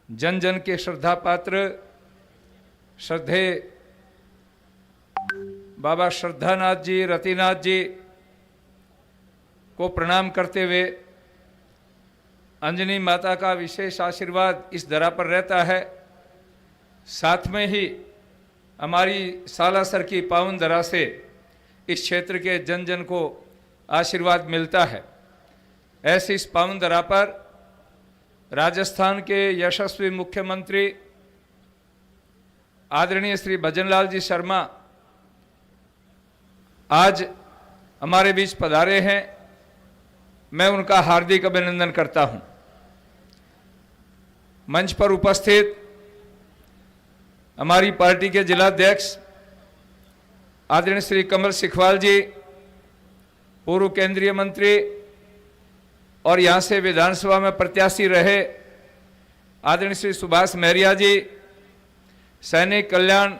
जन जन के श्रद्धा पात्र श्रद्धे बाबा श्रद्धानाथ जी, रतिनाथ जी को प्रणाम करते हुए अंजनी माता का विशेष आशीर्वाद इस धरा पर रहता है। साथ में ही हमारी सालासर की पावन धरा से इस क्षेत्र के जन जन को आशीर्वाद मिलता है। ऐसे इस पावन धरा पर राजस्थान के यशस्वी मुख्यमंत्री आदरणीय श्री भजनलाल जी शर्मा आज हमारे बीच पधारे हैं। मैं उनका हार्दिक अभिनंदन करता हूं। मंच पर उपस्थित हमारी पार्टी के जिलाध्यक्ष आदरणीय श्री कमल सिखवाल जी, पूर्व केंद्रीय मंत्री और यहां से विधानसभा में प्रत्याशी रहे आदरणीय श्री सुभाष महरिया जी, सैनिक कल्याण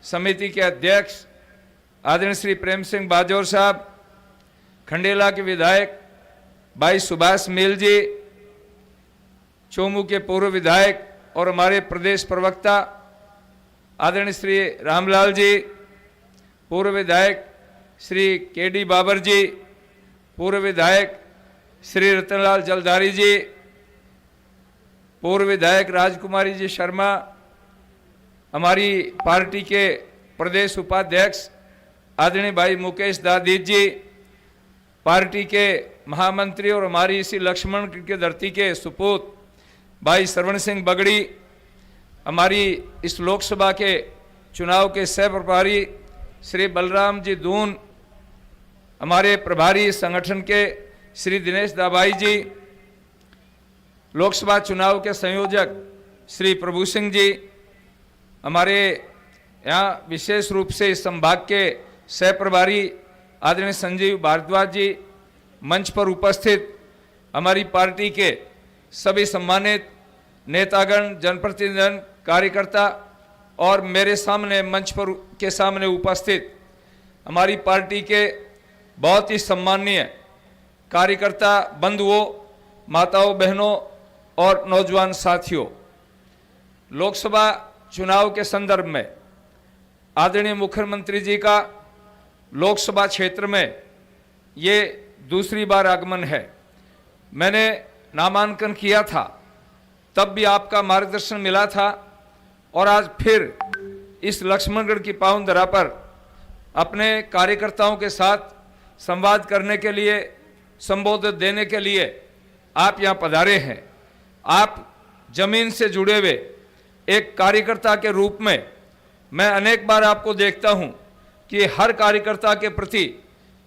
समिति के अध्यक्ष आदरणीय श्री प्रेम सिंह बाजौर साहब, खंडेला के विधायक भाई सुभाष मील जी, चोमू के पूर्व विधायक और हमारे प्रदेश प्रवक्ता आदरणीय श्री रामलाल जी, पूर्व विधायक श्री केडी बाबर जी, पूर्व विधायक श्री रतनलाल जलधारी जी, पूर्व विधायक राजकुमारी जी शर्मा, हमारी पार्टी के प्रदेश उपाध्यक्ष आदरणीय भाई मुकेश दादीज जी, पार्टी के महामंत्री और हमारी इसी लक्ष्मण की धरती के सुपूत भाई श्रवण सिंह बगड़ी, हमारी इस लोकसभा के चुनाव के सह प्रभारी श्री बलराम जी दून, हमारे प्रभारी संगठन के श्री दिनेश दाबाई जी, लोकसभा चुनाव के संयोजक श्री प्रभु सिंह जी, हमारे यहाँ विशेष रूप से इस संभाग के सह प्रभारी आदरणीय संजीव भारद्वाज जी, मंच पर उपस्थित हमारी पार्टी के सभी सम्मानित नेतागण, जनप्रतिनिधिगण, कार्यकर्ता और मेरे सामने मंच पर के सामने उपस्थित हमारी पार्टी के बहुत ही सम्माननीय कार्यकर्ता बंधुओं, माताओं, बहनों और नौजवान साथियों, लोकसभा चुनाव के संदर्भ में आदरणीय मुख्यमंत्री जी का लोकसभा क्षेत्र में ये दूसरी बार आगमन है। मैंने नामांकन किया था, तब भी आपका मार्गदर्शन मिला था और आज फिर इस लक्ष्मणगढ़ की पावन धरा पर अपने कार्यकर्ताओं के साथ संवाद करने के लिए, संबोधित देने के लिए आप यहाँ पधारे हैं। आप जमीन से जुड़े हुए एक कार्यकर्ता के रूप में मैं अनेक बार आपको देखता हूँ कि हर कार्यकर्ता के प्रति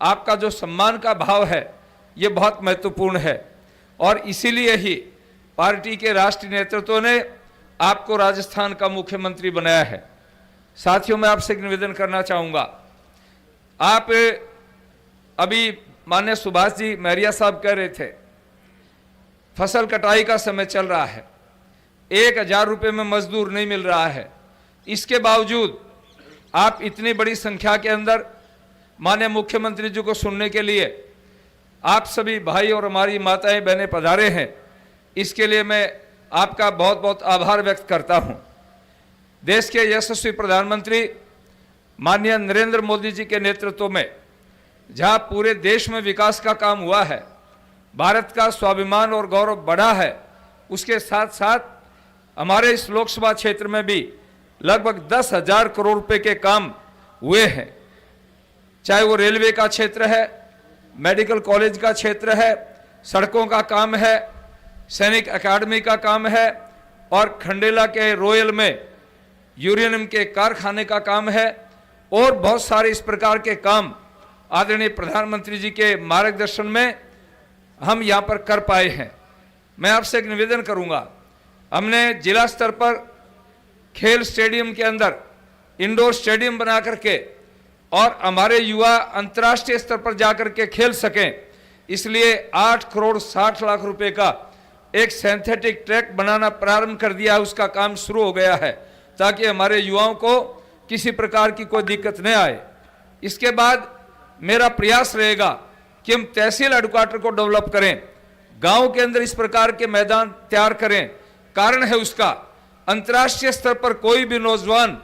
आपका जो सम्मान का भाव है ये बहुत महत्वपूर्ण है और इसीलिए ही पार्टी के राष्ट्रीय नेतृत्व ने आपको राजस्थान का मुख्यमंत्री बनाया है। साथियों, मैं आपसे एक निवेदन करना चाहूँगा। आप अभी माननीय सुभाष जी महरिया साहब कह रहे थे फसल कटाई का समय चल रहा है, 1000 रुपये में मजदूर नहीं मिल रहा है। इसके बावजूद आप इतनी बड़ी संख्या के अंदर माननीय मुख्यमंत्री जी को सुनने के लिए आप सभी भाई और हमारी माताएं बहनें पधारे हैं। इसके लिए मैं आपका बहुत बहुत आभार व्यक्त करता हूं। देश के यशस्वी प्रधानमंत्री माननीय नरेंद्र मोदी जी के नेतृत्व में जहां पूरे देश में विकास का काम हुआ है, भारत का स्वाभिमान और गौरव बढ़ा है, उसके साथ साथ हमारे इस लोकसभा क्षेत्र में भी लगभग 10,000 करोड़ रुपए के काम हुए हैं। चाहे वो रेलवे का क्षेत्र है, मेडिकल कॉलेज का क्षेत्र है, सड़कों का काम है, सैनिक अकादमी का काम है और खंडेला के रोयल में यूरेनियम के कारखाने का काम है और बहुत सारे इस प्रकार के काम आदरणीय प्रधानमंत्री जी के मार्गदर्शन में हम यहाँ पर कर पाए हैं। मैं आपसे एक निवेदन करूँगा, हमने जिला स्तर पर खेल स्टेडियम के अंदर इंडोर स्टेडियम बना करके और हमारे युवा अंतर्राष्ट्रीय स्तर पर जाकर के खेल सकें, इसलिए 8 करोड़ 60 लाख रुपए का एक सिंथेटिक ट्रैक बनाना प्रारंभ कर दिया। उसका काम शुरू हो गया है ताकि हमारे युवाओं को किसी प्रकार की कोई दिक्कत न आए। इसके बाद मेरा प्रयास रहेगा कि हम तहसील हेडक्वार्टर को डेवलप करें, गांव के अंदर इस प्रकार के मैदान तैयार करें, कारण है उसका। अंतर्राष्ट्रीय स्तर पर कोई भी नौजवान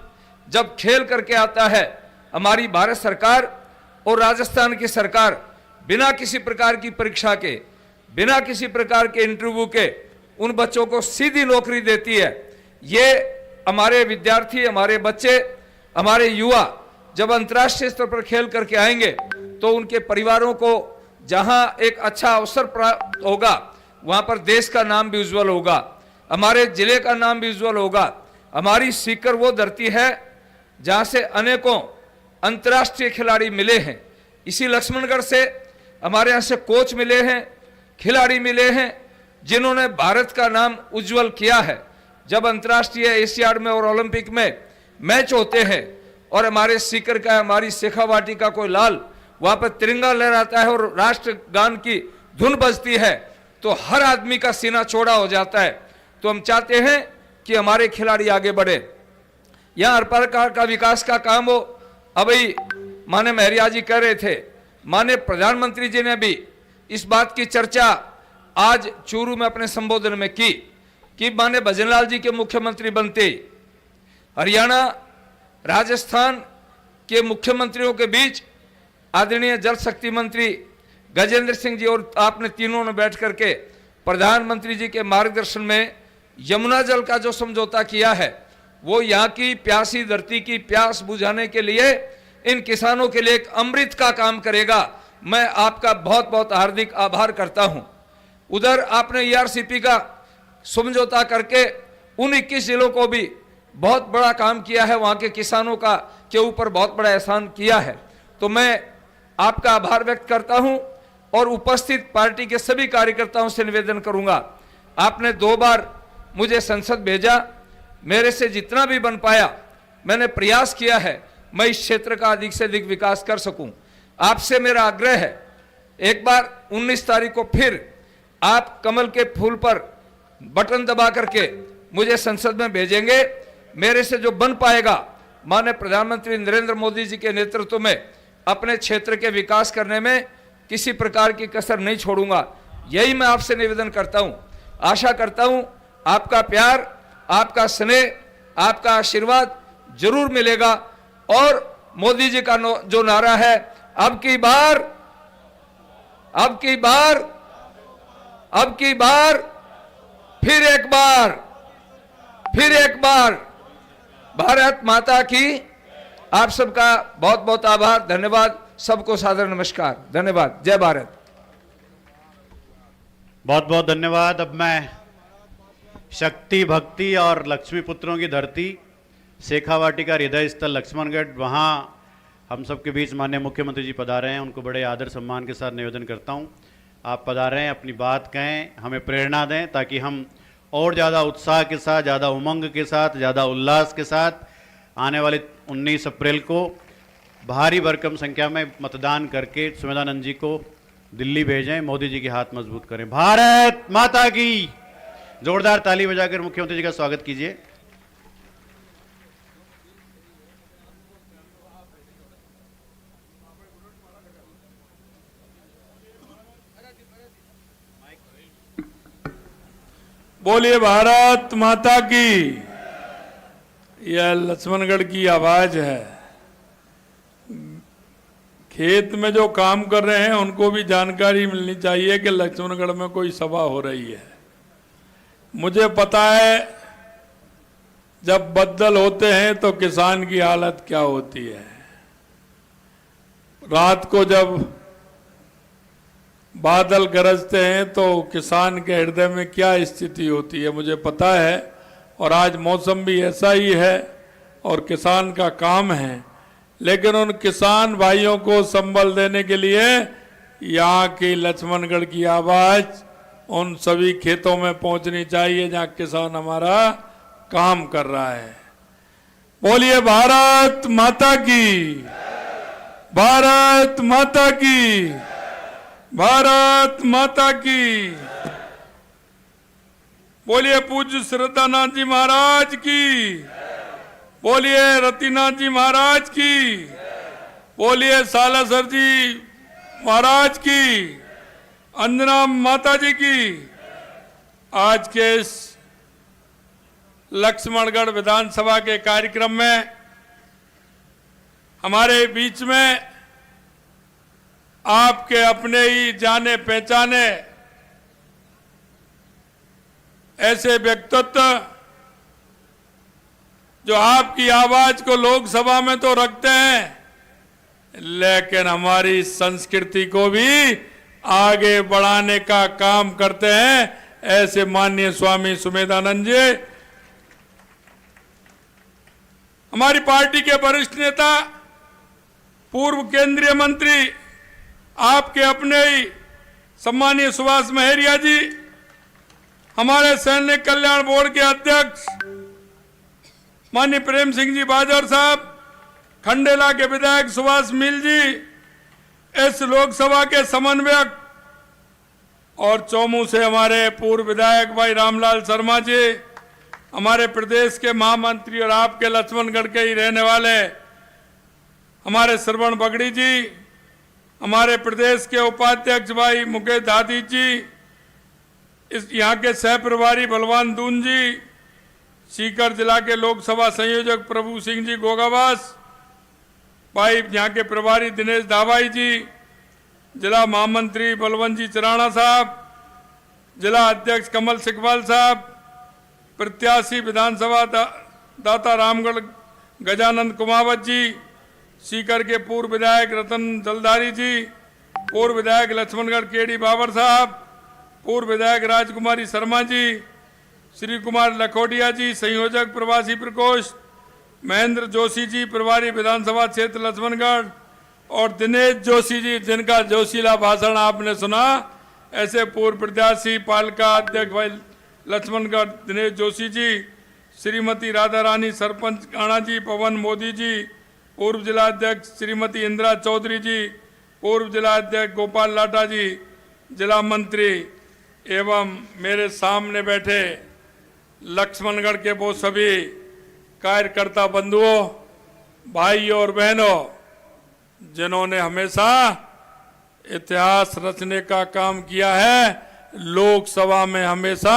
जब खेल करके आता है, हमारी भारत सरकार और राजस्थान की सरकार बिना किसी प्रकार की परीक्षा के, बिना किसी प्रकार के इंटरव्यू के उन बच्चों को सीधी नौकरी देती है। ये हमारे विद्यार्थी, हमारे बच्चे, हमारे युवा जब अंतर्राष्ट्रीय स्तर पर खेल करके आएंगे तो उनके परिवारों को जहां एक अच्छा अवसर प्राप्त होगा, वहां पर देश का नाम भी उज्जवल होगा, हमारे जिले का नाम भी उज्जवल होगा। हमारी सीकर वो धरती है जहां से अनेकों अंतर्राष्ट्रीय खिलाड़ी मिले हैं। इसी लक्ष्मणगढ़ से हमारे यहाँ से कोच मिले हैं, खिलाड़ी मिले हैं जिन्होंने भारत का नाम उज्जवल किया है। जब अंतर्राष्ट्रीय एशियाड में और ओलंपिक में मैच होते हैं और हमारे सीकर का, हमारी शेखावाटी का कोई लाल वहां पर तिरंगा लहराता है और राष्ट्रगान की धुन बजती है तो हर आदमी का सीना चौड़ा हो जाता है। तो हम चाहते हैं कि हमारे खिलाड़ी आगे बढ़े, यहाँ हर प्रकार का विकास का काम हो। अभी माननीय महरिया जी कह रहे थे, माननीय प्रधानमंत्री जी ने भी इस बात की चर्चा आज चूरू में अपने संबोधन में की कि माननीय भजनलाल जी के मुख्यमंत्री बनते ही हरियाणा, राजस्थान के मुख्यमंत्रियों के बीच आदरणीय जल शक्ति मंत्री गजेंद्र सिंह जी और आपने तीनों ने बैठ करके प्रधानमंत्री जी के मार्गदर्शन में यमुना जल का जो समझौता किया है, वो यहाँ की प्यासी धरती की प्यास बुझाने के लिए, इन किसानों के लिए एक अमृत का काम करेगा। मैं आपका बहुत बहुत हार्दिक आभार करता हूँ। उधर आपने ईआरसीपी का समझौता करके उन 21 जिलों को भी बहुत बड़ा काम किया है, वहाँ के किसानों का के ऊपर बहुत बड़ा एहसान किया है। तो मैं आपका आभार व्यक्त करता हूँ और उपस्थित पार्टी के सभी कार्यकर्ताओं से निवेदन करूंगा, आपने 2 बार मुझे संसद भेजा, मेरे से जितना भी बन पाया मैंने प्रयास किया है मैं इस क्षेत्र का अधिक से अधिक विकास कर सकूं। आपसे मेरा आग्रह है, एक बार 19 तारीख को फिर आप कमल के फूल पर बटन दबा करके मुझे संसद में भेजेंगे। मेरे से जो बन पाएगा माननीय प्रधानमंत्री नरेंद्र मोदी जी के नेतृत्व में अपने क्षेत्र के विकास करने में किसी प्रकार की कसर नहीं छोड़ूंगा। यही मैं आपसे निवेदन करता हूं। आशा करता हूं आपका प्यार, आपका स्नेह, आपका आशीर्वाद जरूर मिलेगा और मोदी जी का जो नारा है, अब की बार, अब की बार, अब की बार, फिर एक बार, फिर एक बार, भारत माता की। आप सबका बहुत बहुत आभार, धन्यवाद, सबको सादर नमस्कार, धन्यवाद, जय भारत। बहुत बहुत धन्यवाद। अब मैं शक्ति, भक्ति और लक्ष्मी पुत्रों की धरती शेखावाटी का हृदय स्थल लक्ष्मणगढ़, वहाँ हम सबके बीच माननीय मुख्यमंत्री जी पधारे हैं, उनको बड़े आदर सम्मान के साथ निवेदन करता हूँ आप पधारें, अपनी बात कहें, हमें प्रेरणा दें ताकि हम और ज़्यादा उत्साह के साथ, ज़्यादा उमंग के साथ, ज़्यादा उल्लास के साथ आने वाले 19 अप्रैल को भारी भरकम संख्या में मतदान करके सुमेधानंद जी को दिल्ली भेजें, मोदी जी के हाथ मजबूत करें। भारत माता की। जोरदार ताली बजाकर मुख्यमंत्री जी का स्वागत कीजिए। बोलिए भारत माता की। यह लक्ष्मणगढ़ की आवाज है। खेत में जो काम कर रहे हैं उनको भी जानकारी मिलनी चाहिए कि लक्ष्मणगढ़ में कोई सभा हो रही है। मुझे पता है जब बदल होते हैं तो किसान की हालत क्या होती है। रात को जब बादल गरजते हैं तो किसान के हृदय में क्या स्थिति होती है मुझे पता है। और आज मौसम भी ऐसा ही है और किसान का काम है, लेकिन उन किसान भाइयों को संबल देने के लिए यहाँ की लक्ष्मणगढ़ की आवाज उन सभी खेतों में पहुंचनी चाहिए जहाँ किसान हमारा काम कर रहा है। बोलिए भारत माता की, भारत माता की, भारत माता की। बोलिए पूज्य श्रद्धानाथ जी महाराज की, बोलिए रतिनाथ जी महाराज की, बोलिए सालासर जी महाराज की, अंजना माता जी की। आज के इस लक्ष्मणगढ़ विधानसभा के कार्यक्रम में हमारे बीच में आपके अपने ही जाने पहचाने ऐसे व्यक्तित्व जो आपकी आवाज को लोकसभा में तो रखते हैं लेकिन हमारी संस्कृति को भी आगे बढ़ाने का काम करते हैं, ऐसे माननीय स्वामी सुमेधानंद जी हमारी पार्टी के वरिष्ठ नेता, पूर्व केंद्रीय मंत्री, आपके अपने ही सम्मानीय सुभाष महरिया जी, हमारे सैनिक कल्याण बोर्ड के अध्यक्ष माननीय प्रेम सिंह जी बाजौर साहब, खंडेला के विधायक सुभाष मील जी, इस लोकसभा के समन्वयक और चौमू से हमारे पूर्व विधायक भाई रामलाल शर्मा जी, हमारे प्रदेश के महामंत्री और आपके लक्ष्मणगढ़ के ही रहने वाले हमारे श्रवण बगड़ी जी, हमारे प्रदेश के उपाध्यक्ष भाई मुकेश दादी जी, इस यहाँ के सह प्रभारी बलवान दून जी, सीकर जिला के लोकसभा संयोजक प्रभु सिंह जी गोगावास भाई, यहाँ के प्रभारी दिनेश दावाई जी, जिला महामंत्री बलवंत जी चराणा साहब, जिला अध्यक्ष कमल सिकवाल साहब, प्रत्याशी विधानसभा दाता रामगढ़ गजानंद कुमावत जी, सीकर के पूर्व विधायक रतन जलधारी जी, पूर्व विधायक लक्ष्मणगढ़ केडी बाबर साहब, पूर्व विधायक राजकुमारी शर्मा जी, श्री कुमार लखोटिया जी, संयोजक प्रवासी प्रकोष्ठ, महेंद्र जोशी जी, प्रभारी विधानसभा क्षेत्र लक्ष्मणगढ़, और दिनेश जोशी जी, जिनका जोशीला भाषण आपने सुना, ऐसे पूर्व प्रत्याशी पालिका अध्यक्ष भाई लक्ष्मणगढ़ दिनेश जोशी जी, श्रीमती राधा रानी सरपंच काणा जी, पवन मोदी जी, पूर्व जिला अध्यक्ष श्रीमती इंदिरा चौधरी जी, पूर्व जिला अध्यक्ष गोपाल लाटा जी, जिला मंत्री एवं मेरे सामने बैठे लक्ष्मणगढ़ के वो सभी कार्यकर्ता बंधुओं, भाई और बहनों, जिन्होंने हमेशा इतिहास रचने का काम किया है, लोकसभा में हमेशा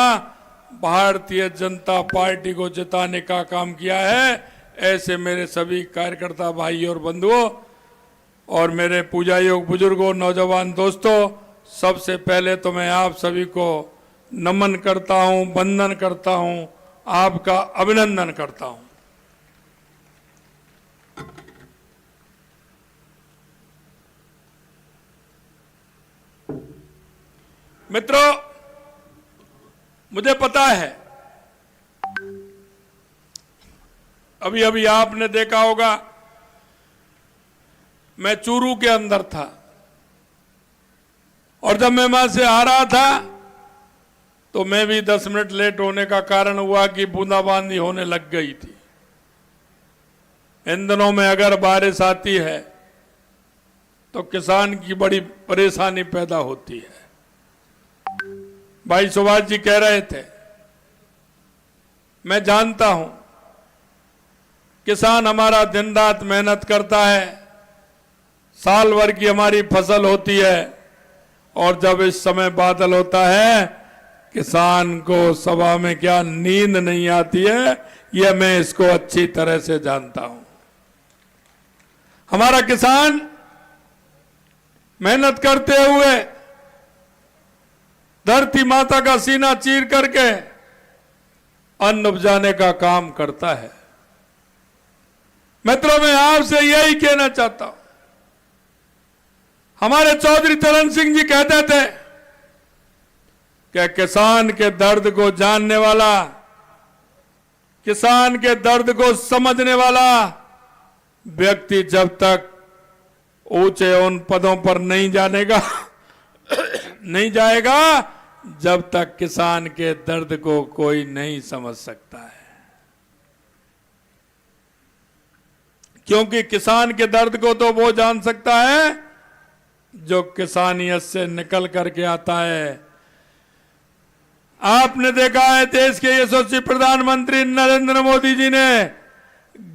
भारतीय जनता पार्टी को जिताने का काम किया है, ऐसे मेरे सभी कार्यकर्ता भाई और बंधुओं और मेरे पूजा योग बुजुर्गों, नौजवान दोस्तों, सबसे पहले तो मैं आप सभी को नमन करता हूं, वंदन करता हूं, आपका अभिनंदन करता हूं। मित्रों, मुझे पता है अभी अभी आपने देखा होगा मैं चूरू के अंदर था और जब मैं वहां से आ रहा था तो मैं भी 10 मिनट लेट होने का कारण हुआ कि बूंदाबांदी होने लग गई थी। इन दिनों में अगर बारिश आती है तो किसान की बड़ी परेशानी पैदा होती है। भाई सुभाष जी कह रहे थे, मैं जानता हूं किसान हमारा दिन रात मेहनत करता है, साल भर की हमारी फसल होती है और जब इस समय बादल होता है किसान को सभा में क्या नींद नहीं आती है, यह मैं इसको अच्छी तरह से जानता हूं। हमारा किसान मेहनत करते हुए धरती माता का सीना चीर करके अन्न उपजाने का काम करता है। मित्रों, मैं आपसे यही कहना चाहता हूं, हमारे चौधरी चरण सिंह जी कहते थे कि किसान के दर्द को जानने वाला, किसान के दर्द को समझने वाला व्यक्ति जब तक ऊंचे उन पदों पर नहीं जाएगा जब तक किसान के दर्द को कोई नहीं समझ सकता है। क्योंकि किसान के दर्द को तो वो जान सकता है जो किसानियत से निकल करके आता है। आपने देखा है देश के यशस्वी प्रधानमंत्री नरेंद्र मोदी जी ने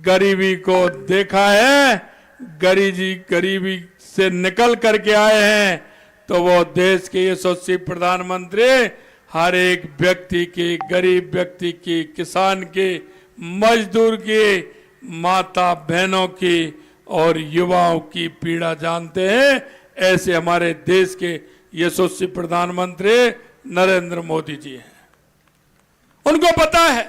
गरीबी को देखा है, गरीबी से निकल करके आए हैं, तो वो देश के यशस्वी प्रधानमंत्री हर एक व्यक्ति की, गरीब व्यक्ति की, किसान की, मजदूर की, माता बहनों की और युवाओं की पीड़ा जानते हैं। ऐसे हमारे देश के यशस्वी प्रधानमंत्री नरेंद्र मोदी जी हैं। उनको पता है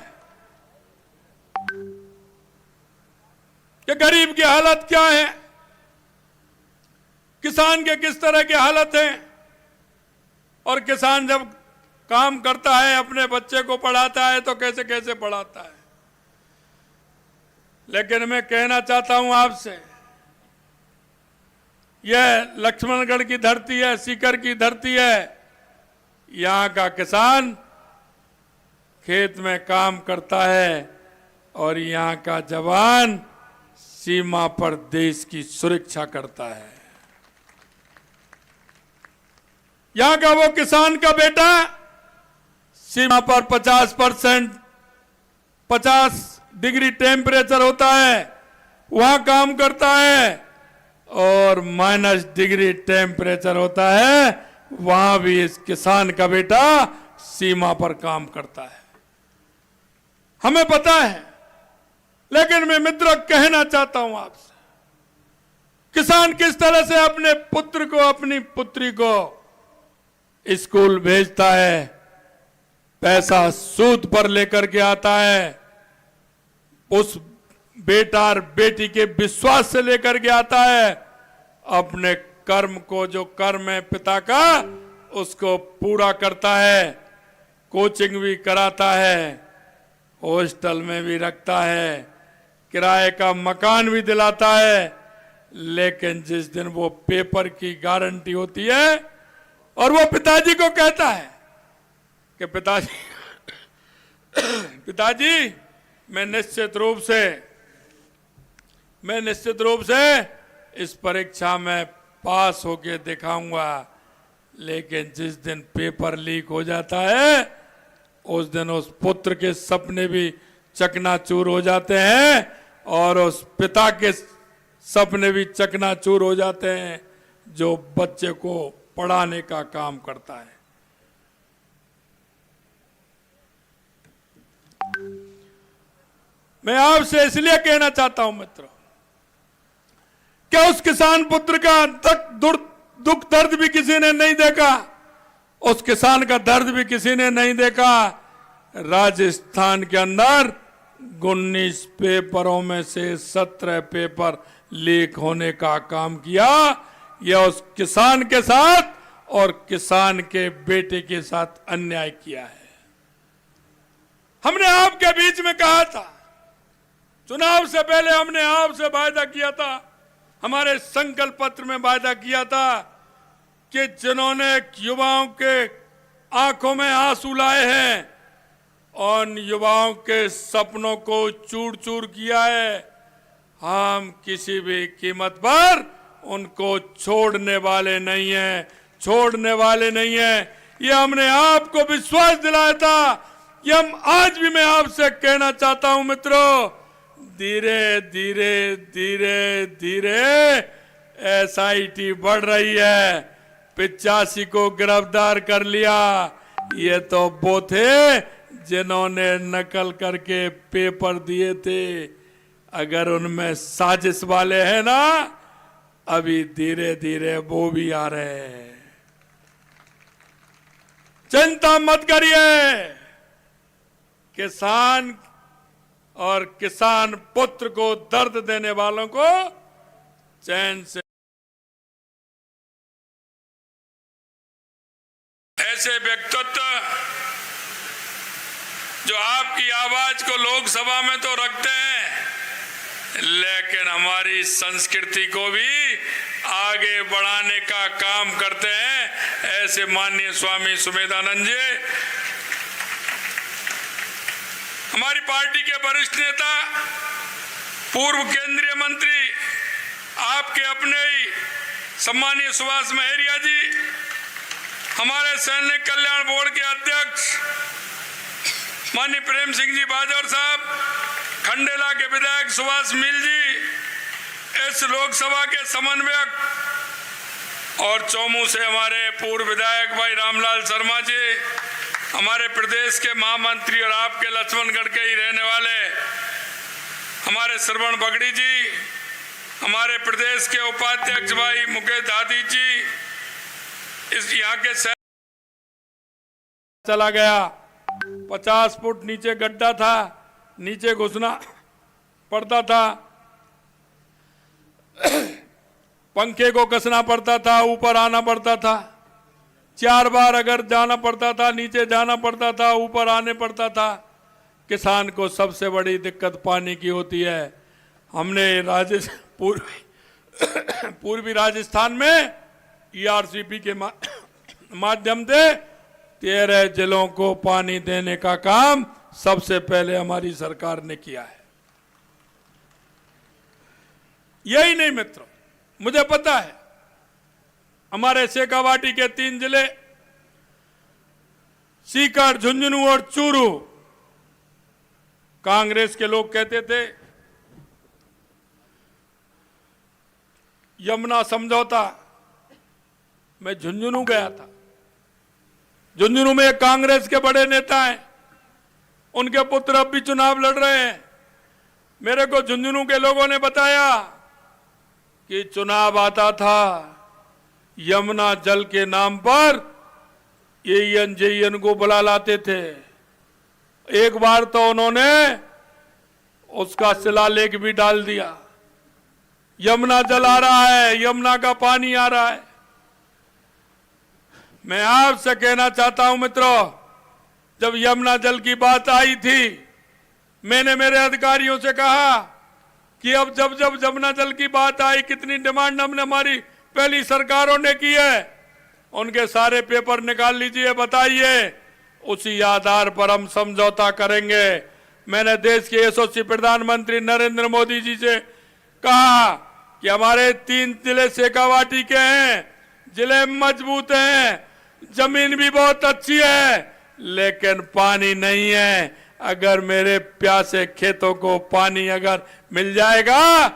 कि गरीब की हालत क्या है, किसान के किस तरह की हालत है, और किसान जब काम करता है, अपने बच्चे को पढ़ाता है तो कैसे कैसे पढ़ाता है। लेकिन मैं कहना चाहता हूं आपसे, यह लक्ष्मणगढ़ की धरती है, सीकर की धरती है। यहां का किसान खेत में काम करता है और यहां का जवान सीमा पर देश की सुरक्षा करता है। यहां का वो किसान का बेटा सीमा पर 50 डिग्री टेम्परेचर होता है, वहां काम करता है, और -डिग्री टेम्परेचर होता है, वहां भी इस किसान का बेटा सीमा पर काम करता है। हमें पता है, लेकिन मैं मित्रों कहना चाहता हूं आपसे, किसान किस तरह से अपने पुत्र को, अपनी पुत्री को स्कूल भेजता है, पैसा सूद पर लेकर के आता है, उस बेटा और बेटी के विश्वास से लेकर के आता है, अपने कर्म को, जो कर्म है पिता का, उसको पूरा करता है, कोचिंग भी कराता है, हॉस्टल में भी रखता है, किराए का मकान भी दिलाता है। लेकिन जिस दिन वो पेपर की गारंटी होती है और वो पिताजी को कहता है कि पिताजी मैं निश्चित रूप से इस परीक्षा में पास होके दिखाऊंगा, लेकिन जिस दिन पेपर लीक हो जाता है उस दिन उस पुत्र के सपने भी चकनाचूर हो जाते हैं और उस पिता के सपने भी चकनाचूर हो जाते हैं जो बच्चे को पढ़ाने का काम करता है। मैं आपसे इसलिए कहना चाहता हूं मित्रों, क्या उस किसान पुत्र का दुख दर्द भी किसी ने नहीं देखा, उस किसान का दर्द भी किसी ने नहीं देखा। राजस्थान के अंदर 19 पेपरों में से 17 पेपर लीक होने का काम किया। यह उस किसान के साथ और किसान के बेटे के साथ अन्याय किया है। हमने आपके बीच में कहा था, चुनाव से पहले हमने आपसे वायदा किया था, हमारे संकल्प पत्र में वायदा किया था कि जिन्होंने युवाओं के आंखों में आंसू लाए हैं, उन युवाओं के सपनों को चूर चूर किया है, हम किसी भी कीमत पर उनको छोड़ने वाले नहीं हैं। ये हमने आपको विश्वास दिलाया था। ये हम आज भी मैं आपसे कहना चाहता हूं मित्रों, धीरे धीरे SIT बढ़ रही है। 85 को गिरफ्तार कर लिया। ये तो वो थे जिन्होंने नकल करके पेपर दिए थे। अगर उनमें साजिश वाले हैं ना, अभी धीरे धीरे वो भी आ रहे हैं। चिंता मत करिए, किसान और किसान पुत्र को दर्द देने वालों को चैन से, ऐसे व्यक्तित्व जो आपकी आवाज को लोकसभा में तो रखते हैं, लेकिन हमारी संस्कृति को भी आगे बढ़ाने का काम करते हैं, ऐसे माननीय स्वामी सुमेधानंद जी, हमारी पार्टी के वरिष्ठ नेता, पूर्व केंद्रीय मंत्री, आपके अपने ही सम्मानीय सुभाष महरिया जी, हमारे सैनिक कल्याण बोर्ड के अध्यक्ष माननीय प्रेम सिंह जी बाजौर साहब, खंडेला के विधायक सुभाष मील जी, इस लोकसभा के समन्वयक और चौमू से हमारे पूर्व विधायक भाई रामलाल शर्मा जी, हमारे प्रदेश के महामंत्री और आपके लक्ष्मणगढ़ के ही रहने वाले हमारे श्रवण बगड़ी जी, हमारे प्रदेश के उपाध्यक्ष भाई मुकेश दादी जी, इस यहाँ के चला गया। 50 फुट नीचे गड्ढा था, नीचे घुसना पड़ता था, पंखे को कसना पड़ता था, ऊपर आना पड़ता था, 4 बार अगर जाना पड़ता था, नीचे जाना पड़ता था, ऊपर आने पड़ता था। किसान को सबसे बड़ी दिक्कत पानी की होती है। हमने पूर्वी राजस्थान में ERCP के माध्यम से 13 जिलों को पानी देने का काम सबसे पहले हमारी सरकार ने किया है। यही नहीं मित्रों, मुझे पता है हमारे शेखावाटी के 3 जिले सीकर, झुंझुनू और चूरू, कांग्रेस के लोग कहते थे यमुना समझौता। मैं झुंझुनू गया था। झुंझुनू में कांग्रेस के बड़े नेता हैं, उनके पुत्र अब भी चुनाव लड़ रहे हैं। मेरे को झुंझुनू के लोगों ने बताया कि चुनाव आता था, यमुना जल के नाम पर AEN JEN को बुला लाते थे। एक बार तो उन्होंने उसका शिलालेख भी डाल दिया। यमुना जल आ रहा है, यमुना का पानी आ रहा है। मैं आपसे कहना चाहता हूं मित्रों, जब यमुना जल की बात आई थी, मैंने मेरे अधिकारियों से कहा कि अब जब यमुना जल की बात आई, कितनी डिमांड हमने हमारी पहली सरकारों ने की है, उनके सारे पेपर निकाल लीजिए, बताइए, उसी आधार पर हम समझौता करेंगे। मैंने देश के यशस्वी प्रधानमंत्री नरेंद्र मोदी जी से कहा कि हमारे 3 जिले शेखावाटी के हैं, जिले मजबूत हैं, जमीन भी बहुत अच्छी है, लेकिन पानी नहीं है। अगर मेरे प्यासे खेतों को पानी अगर मिल जाएगा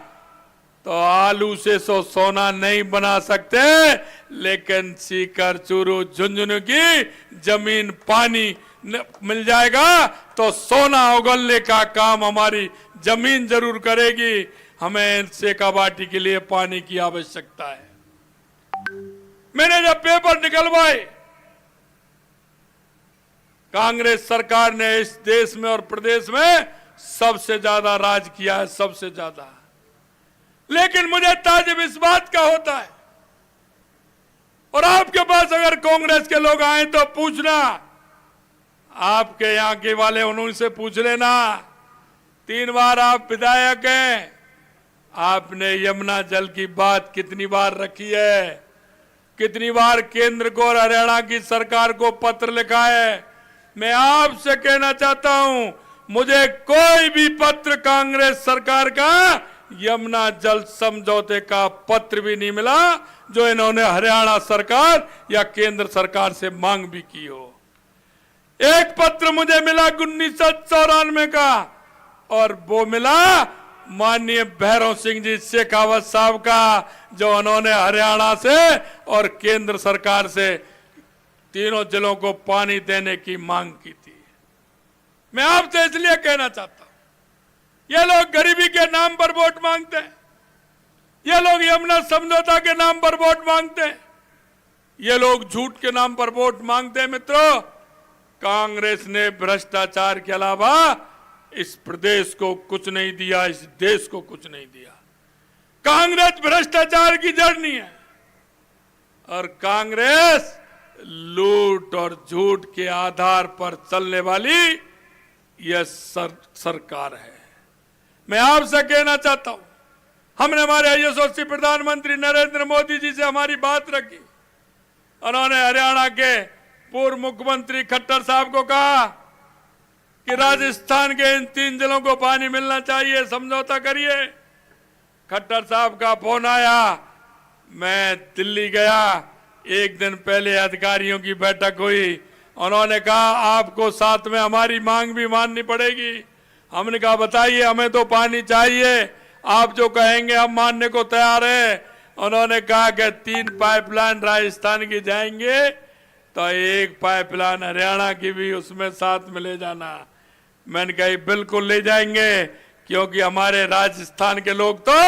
तो आलू से सोना नहीं बना सकते, लेकिन सीकर, चूरू, झुंझुनू की जमीन पानी मिल जाएगा तो सोना उगलने का काम हमारी जमीन जरूर करेगी। हमें शेखावाटी के लिए पानी की आवश्यकता है। मैंने जब पेपर निकलवाए, कांग्रेस सरकार ने इस देश में और प्रदेश में सबसे ज्यादा राज किया है, सबसे ज्यादा। लेकिन मुझे ताज्जुब इस बात का होता है, और आपके पास अगर कांग्रेस के लोग आए तो पूछना, आपके यहां के वाले उनसे पूछ लेना, 3 बार आप विधायक हैं, आपने यमुना जल की बात कितनी बार रखी है, कितनी बार केंद्र को और हरियाणा की सरकार को पत्र लिखा है। मैं आपसे कहना चाहता हूं, मुझे कोई भी पत्र कांग्रेस सरकार का यमुना जल समझौते का पत्र भी नहीं मिला जो इन्होंने हरियाणा सरकार या केंद्र सरकार से मांग भी की हो। एक पत्र मुझे मिला 1994 का, और वो मिला माननीय भैरव सिंह जी शेखावत साहब का, जो उन्होंने हरियाणा से और केंद्र सरकार से 3 जिलों को पानी देने की मांग की थी। मैं आपसे इसलिए कहना चाहता हूं, ये लोग गरीबी के नाम पर वोट मांगते हैं, ये लोग यमुना समझौता के नाम पर वोट मांगते हैं, ये लोग झूठ के नाम पर वोट मांगते हैं। मित्रों, कांग्रेस ने भ्रष्टाचार के अलावा इस प्रदेश को कुछ नहीं दिया, इस देश को कुछ नहीं दिया। कांग्रेस भ्रष्टाचार की जड़ नहीं है, और कांग्रेस लूट और झूठ के आधार पर चलने वाली यह सरकार है। मैं आपसे कहना चाहता हूं, हमने हमारे यशस्वी प्रधानमंत्री नरेंद्र मोदी जी से हमारी बात रखी। उन्होंने हरियाणा के पूर्व मुख्यमंत्री खट्टर साहब को कहा कि राजस्थान के इन 3 जिलों को पानी मिलना चाहिए, समझौता करिए। खट्टर साहब का फोन आया, मैं दिल्ली गया, एक दिन पहले अधिकारियों की बैठक हुई, उन्होंने कहा आपको साथ में हमारी मांग भी माननी पड़ेगी। हमने कहा बताइए, हमें तो पानी चाहिए, आप जो कहेंगे हम मानने को तैयार हैं। उन्होंने कहा कि 3 पाइपलाइन राजस्थान की जाएंगे, तो एक पाइपलाइन हरियाणा की भी उसमें साथ में ले जाना। मैंने कहा बिल्कुल ले जाएंगे, क्योंकि हमारे राजस्थान के लोग तो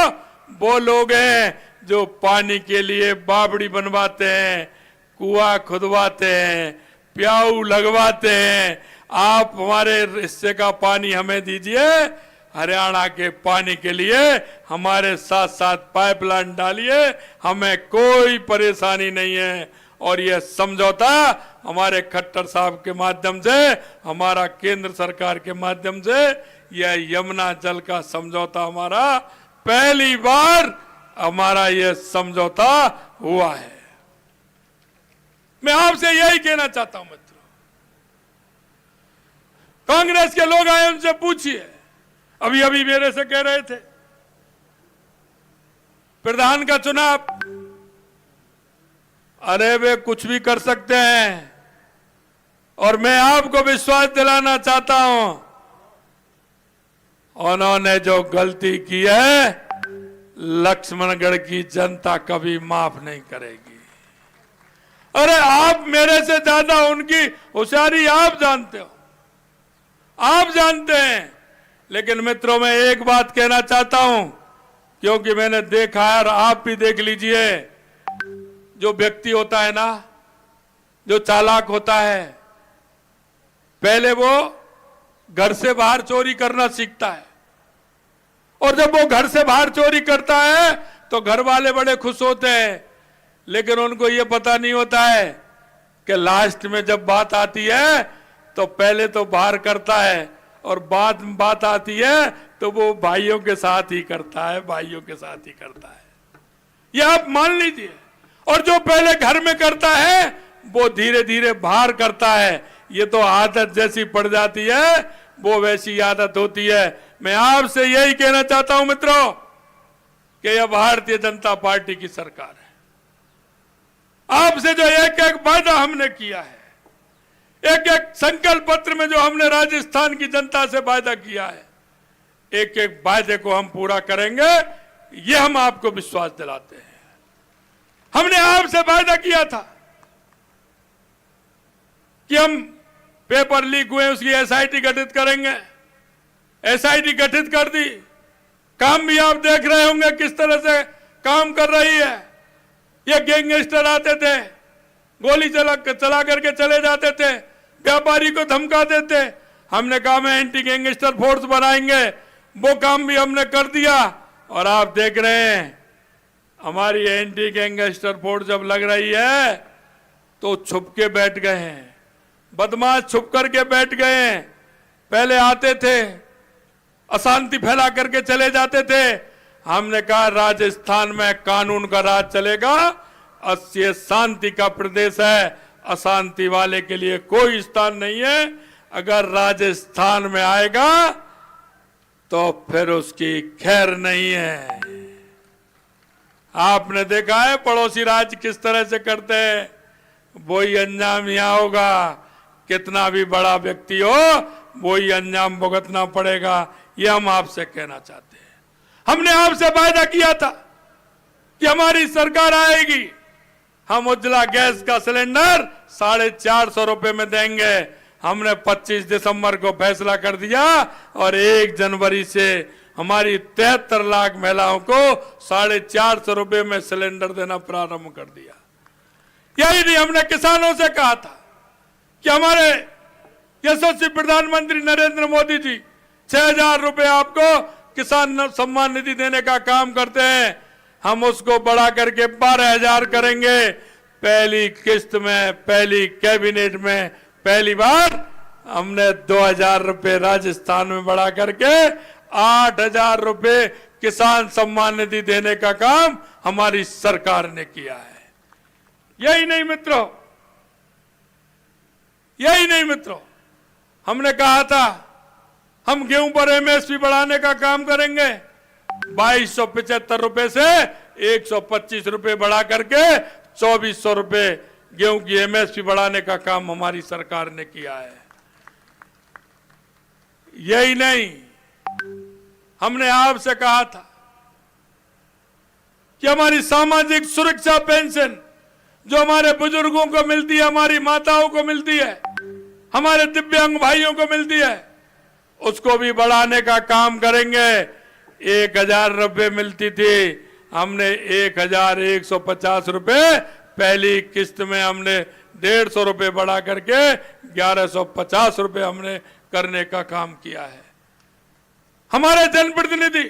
वो लोग हैं जो पानी के लिए बावड़ी बनवाते हैं, कुआं खुदवाते हैं, प्याऊ लगवाते हैं। आप हमारे हिस्से का पानी हमें दीजिए, हरियाणा के पानी के लिए हमारे साथ साथ पाइपलाइन डालिए, हमें कोई परेशानी नहीं है। और यह समझौता हमारे खट्टर साहब के माध्यम से, हमारा केंद्र सरकार के माध्यम से, यह यमुना जल का समझौता हमारा पहली बार हमारा यह समझौता हुआ है। मैं आपसे यही कहना चाहता हूं मित्रों, कांग्रेस के लोग आए उनसे पूछिए, अभी अभी मेरे से कह रहे थे प्रधान का चुनाव, अरे वे कुछ भी कर सकते हैं। और मैं आपको विश्वास दिलाना चाहता हूं, उन्होंने जो गलती की है लक्ष्मणगढ़ की जनता कभी माफ नहीं करेगी। अरे आप मेरे से ज्यादा उनकी होशियारी आप जानते हो, आप जानते हैं। लेकिन मित्रों, मैं एक बात कहना चाहता हूं, क्योंकि मैंने देखा है और आप भी देख लीजिए, जो व्यक्ति होता है ना, जो चालाक होता है, पहले वो घर से बाहर चोरी करना सीखता है, और जब वो घर से बाहर चोरी करता है तो घर वाले बड़े खुश होते हैं। लेकिन उनको ये पता नहीं होता है कि लास्ट में जब बात आती है तो पहले तो बाहर करता है, और बाद में बात आती है तो वो भाइयों के साथ ही करता है, भाइयों के साथ ही करता है। ये आप मान लीजिए। और जो पहले घर में करता है वो धीरे धीरे बाहर करता है। ये तो आदत जैसी पड़ जाती है, वो वैसी आदत होती है। मैं आपसे यही कहना चाहता हूं मित्रों कि यह भारतीय जनता पार्टी की सरकार है। आपसे जो एक एक वादा हमने किया है, एक एक संकल्प पत्र में जो हमने राजस्थान की जनता से वादा किया है, एक एक वादे को हम पूरा करेंगे, ये हम आपको विश्वास दिलाते हैं। हमने आपसे वादा किया था कि हम पेपर लीक हुए उसकी एसआईटी गठित करेंगे, एसआईटी गठित कर दी। काम भी आप देख रहे होंगे किस तरह से काम कर रही है। ये गैंगस्टर आते थे, गोली चला करके चले जाते थे, व्यापारी को धमकाते थे। हमने कहा मैं एंटी गैंगस्टर फोर्स बनाएंगे, वो काम भी हमने कर दिया। और आप देख रहे हैं हमारी एंटी गैंगस्टर फोर्स जब लग रही है तो छुप के बैठ गए हैं, बदमाश छुप करके बैठ गए हैं। पहले आते थे, अशांति फैला करके चले जाते थे। हमने कहा राजस्थान में कानून का राज चलेगा, ये शांति का प्रदेश है, अशांति वाले के लिए कोई स्थान नहीं है। अगर राजस्थान में आएगा तो फिर उसकी खैर नहीं है। आपने देखा है पड़ोसी राज्य किस तरह से करते हैं, वही अंजाम यहां होगा। कितना भी बड़ा व्यक्ति हो, वही अंजाम भुगतना पड़ेगा। ये हम आपसे कहना चाहते हैं। हमने आपसे वादा किया था कि हमारी सरकार आएगी, हम उज्ज्वला गैस का सिलेंडर 450 रुपए में देंगे। हमने 25 दिसंबर को फैसला कर दिया और 1 जनवरी से हमारी 73 लाख महिलाओं को 450 रुपए में सिलेंडर देना प्रारंभ कर दिया। यही नहीं, हमने किसानों से कहा था कि हमारे यशस्वी प्रधानमंत्री नरेंद्र मोदी जी 6000 रुपए आपको किसान सम्मान निधि देने का काम करते हैं, हम उसको बढ़ा करके 12000 करेंगे। पहली किस्त में, पहली कैबिनेट में पहली बार हमने 2000 रुपए राजस्थान में बढ़ा करके 8000 रुपए किसान सम्मान निधि देने का काम हमारी सरकार ने किया है। यही नहीं मित्रों, यही नहीं मित्रों, हमने कहा था हम गेहूं पर एमएसपी बढ़ाने का काम करेंगे। 2275 रुपए से 125 रुपए बढ़ा करके 2400 रुपए गेहूं की एमएसपी बढ़ाने का काम हमारी सरकार ने किया है। यही नहीं, हमने आपसे कहा था कि हमारी सामाजिक सुरक्षा पेंशन जो हमारे बुजुर्गों को मिलती है, हमारी माताओं को मिलती है, हमारे दिव्यांग भाइयों को मिलती है, उसको भी बढ़ाने का काम करेंगे। 1000 रुपये मिलती थी, हमने 1150 रुपये पहली किस्त में हमने 150 रुपये बढ़ा करके 1150 रुपये हमने करने का काम किया है। हमारे जनप्रतिनिधि,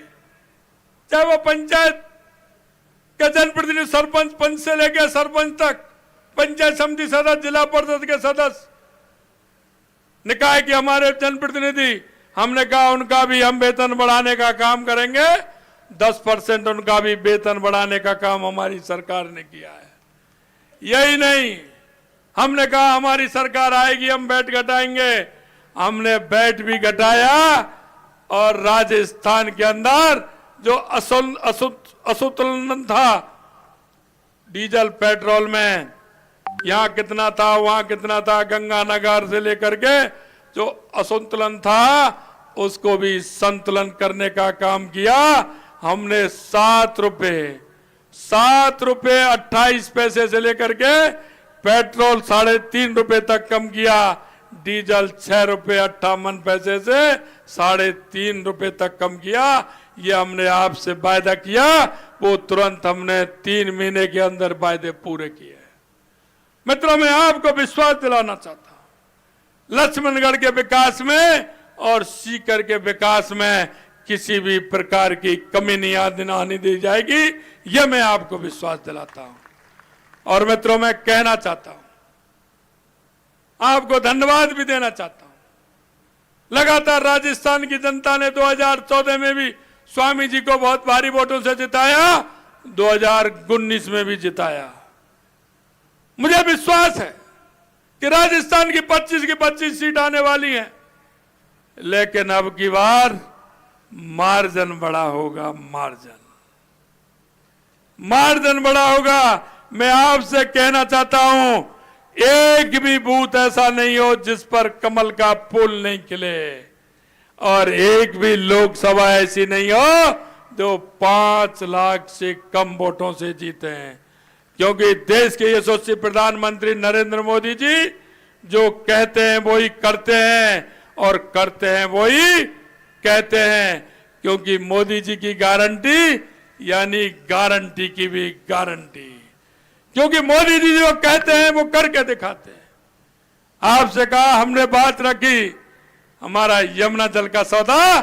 चाहे वो पंचायत के जनप्रतिनिधि, सरपंच, पंच से लेकर सरपंच तक, पंचायत समिति सदस्य, जिला परिषद के सदस्य, निकाय के हमारे जनप्रतिनिधि, हमने कहा उनका भी हम वेतन बढ़ाने का काम करेंगे। 10% उनका भी वेतन बढ़ाने का काम हमारी सरकार ने किया है। यही नहीं, हमने कहा हमारी सरकार आएगी हम बैट घटाएंगे, हमने बैट भी घटाया। और राजस्थान के अंदर जो असंतुलन था डीजल पेट्रोल में, यहां कितना था वहां कितना था, गंगानगर से लेकर के जो असंतुलन था उसको भी संतुलन करने का काम किया हमने। 7 रुपये 28 पैसे से लेकर के पेट्रोल 3.5 रुपये तक कम किया, डीजल 6 रुपये 58 पैसे से 3.5 रुपये तक कम किया। ये हमने आपसे वायदा किया, वो तुरंत हमने 3 महीने के अंदर वायदे पूरे किए। मित्रों, मैं आपको विश्वास दिलाना चाहता हूं, लक्ष्मणगढ़ के विकास में और सीकर के विकास में किसी भी प्रकार की कमी नहीं आने दी जाएगी, यह मैं आपको विश्वास दिलाता हूं। और मित्रों, मैं कहना चाहता हूं, आपको धन्यवाद भी देना चाहता हूं। लगातार राजस्थान की जनता ने 2014 में भी स्वामी जी को बहुत भारी वोटों से जिताया, 2019 में भी जिताया। मुझे विश्वास है कि राजस्थान की 25 की 25 सीट आने वाली हैं, लेकिन अब की बार मार्जिन बड़ा होगा, मार्जिन बड़ा होगा। मैं आपसे कहना चाहता हूं, एक भी बूथ ऐसा नहीं हो जिस पर कमल का फूल नहीं खिले, और एक भी लोकसभा ऐसी नहीं हो जो 5 लाख से कम वोटों से जीते हैं। क्योंकि देश के यशस्वी प्रधानमंत्री नरेंद्र मोदी जी जो कहते हैं वही करते हैं, और करते हैं वही कहते हैं। क्योंकि मोदी जी की गारंटी यानी गारंटी की भी गारंटी, क्योंकि मोदी जी जो कहते हैं वो करके दिखाते हैं। आपसे कहा, हमने बात रखी, हमारा यमुना जल का सौदा,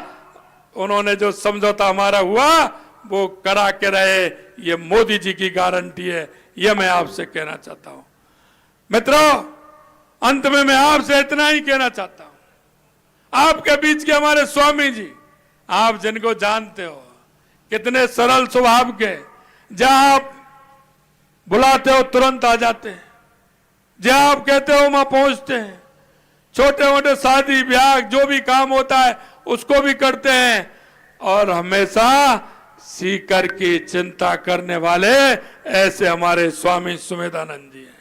उन्होंने जो समझौता हमारा हुआ वो करा के रहे, ये मोदी जी की गारंटी है, ये मैं आपसे कहना चाहता हूं। मित्रों, अंत में मैं आपसे इतना ही कहना चाहता हूं, आपके बीच के हमारे स्वामी जी, आप जिनको जानते हो, कितने सरल स्वभाव के, जहां आप बुलाते हो तुरंत आ जाते हैं, जहां आप कहते हो वहां पहुंचते हैं, छोटे मोटे शादी ब्याह जो भी काम होता है उसको भी करते हैं, और हमेशा सीकर की चिंता करने वाले ऐसे हमारे स्वामी सुमेधानंद जी हैं,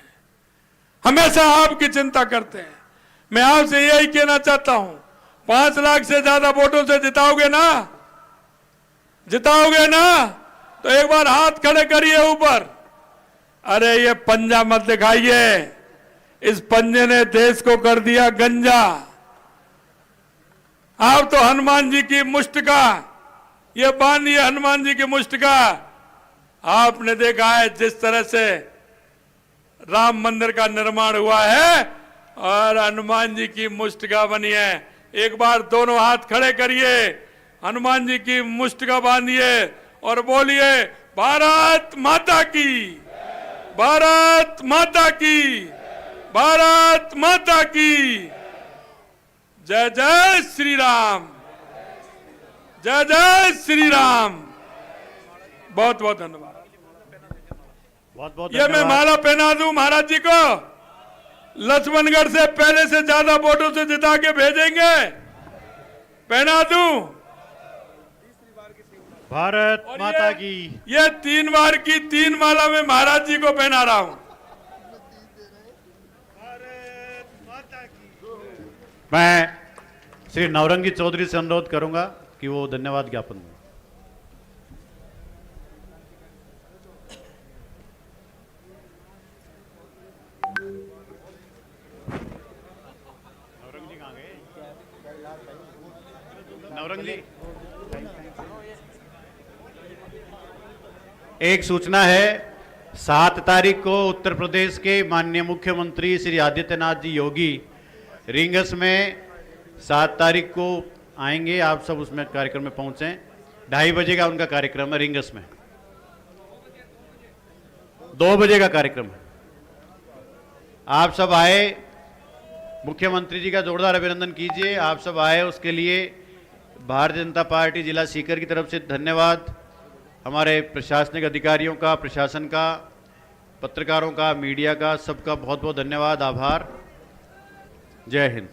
हमेशा आपकी चिंता करते हैं। मैं आपसे यही कहना चाहता हूं, 5 लाख से ज्यादा वोटों से जिताओगे ना, जिताओगे ना, तो एक बार हाथ खड़े करिए ऊपर। अरे ये पंजा मत दिखाइए, इस पंजे ने देश को कर दिया गंजा। आप तो हनुमान जी की मुष्ट का, ये बांधिए हनुमान जी की मुष्ट का। आपने देखा है जिस तरह से राम मंदिर का निर्माण हुआ है और हनुमान जी की मुष्ट का बनी है। एक बार दोनों हाथ खड़े करिए, हनुमान जी की मुष्ट का बांधिए और बोलिए, भारत माता की, भारत माता की, भारत माता की। जय जय श्री राम, जय जय श्री राम। बहुत बहुत धन्यवाद। बहुत बहुत ये मैं माला पहना दूं महाराज जी को, लक्ष्मणगढ़ से पहले से ज्यादा वोटों से जिता के भेजेंगे, पहना दूं। भारत माता की। ये 3 बार की 3 माला में महाराज जी को पहना रहा हूं। मैं श्री नवरंगी चौधरी से अनुरोध करूंगा कि वो धन्यवाद ज्ञापन दें। एक सूचना है, 7 तारीख को उत्तर प्रदेश के माननीय मुख्यमंत्री श्री आदित्यनाथ जी योगी रिंगस में 7 तारीख को आएंगे। आप सब उसमें कार्यक्रम में पहुंचे। 2:30 बजे का उनका कार्यक्रम है रिंगस में, 2 बजे का कार्यक्रम है। आप सब आए, मुख्यमंत्री जी का जोरदार अभिनंदन कीजिए। आप सब आए उसके लिए भारतीय जनता पार्टी जिला सीकर की तरफ से धन्यवाद। हमारे प्रशासनिक अधिकारियों का, प्रशासन का, पत्रकारों का, मीडिया का, सबका बहुत बहुत धन्यवाद, आभार। जय हिंद।